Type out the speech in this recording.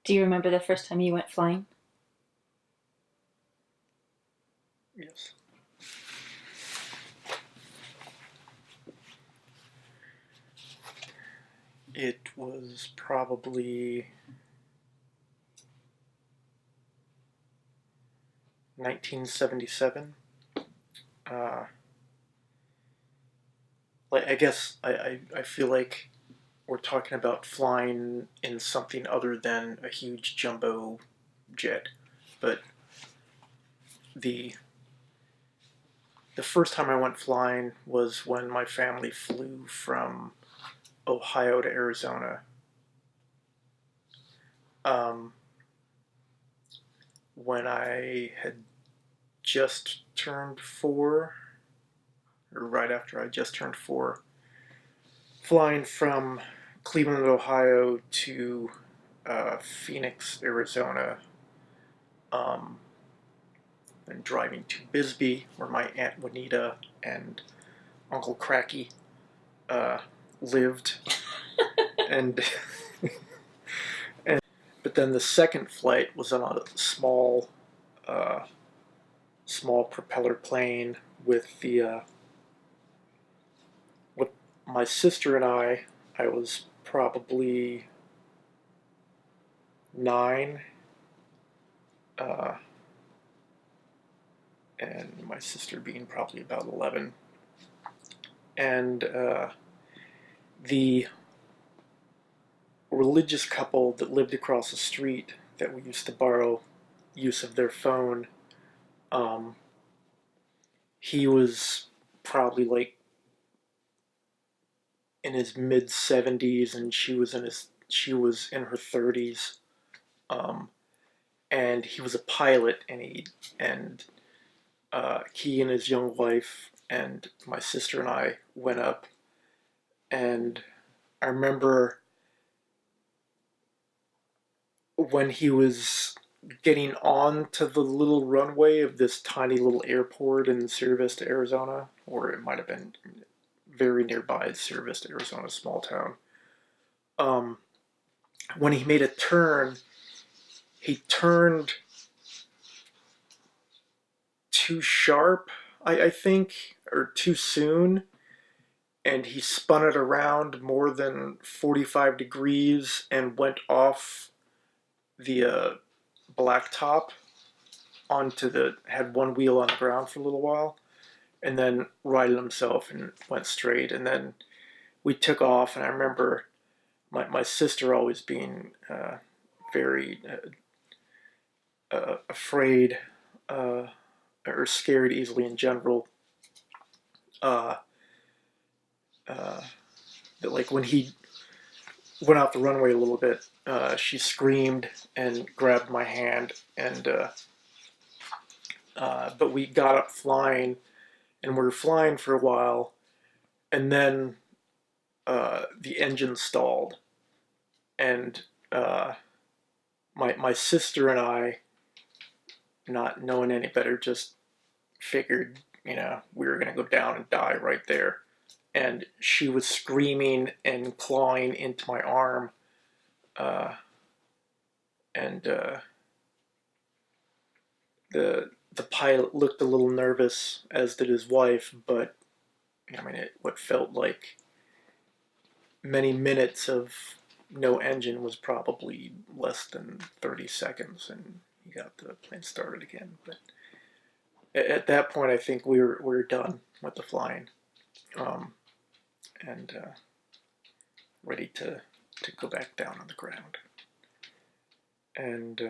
Do you remember the first time you went flying? Yes. It was probably 1977. Uh, I guess I feel like we're talking about flying in something other than a huge jumbo jet, but the the first time I went flying was when my family flew from Ohio to Arizona. Um, when I had just turned 4, or right after I just turned 4, flying from Cleveland, Ohio to Phoenix, Arizona, um, and driving to Bisbee, where my Aunt Juanita and Uncle Cracky uh, lived, and and but then the second flight was on a uh, small propeller plane with the with my sister and I. I was probably 9, uh, and my sister being probably about 11. And the religious couple that lived across the street that we used to borrow use of their phone, um, he was probably like in his mid 70s, and she was in her 30s. Um, and he was a pilot, and he and his young wife and my sister and I went up, and I remember when he was getting on to the little runway of this tiny little airport in Sierra Vista, Arizona, or it might have been very nearby Sierra Vista, Arizona, small town. Um, when he made a turn, he turned too sharp, I think, or too soon, and he spun it around more than 45 degrees and went off the blacktop had one wheel on the ground for a little while, and then righted himself and went straight. And then we took off, and I remember my sister always being very afraid or scared easily in general. Uh, uh, that like when he went out the runway a little bit, she screamed and grabbed my hand, and but we got up flying, and we were flying for a while, and then the engine stalled, and my sister and I, not knowing any better, just figured we were gonna go down and die right there. And she was screaming and clawing into my arm, uh, and the pilot looked a little nervous, as did his wife. But I mean, what felt like many minutes of no engine was probably less than 30 seconds, and he got the plane started again. But at that point, I think we were done with the flying, um, and ready to go back down on the ground. And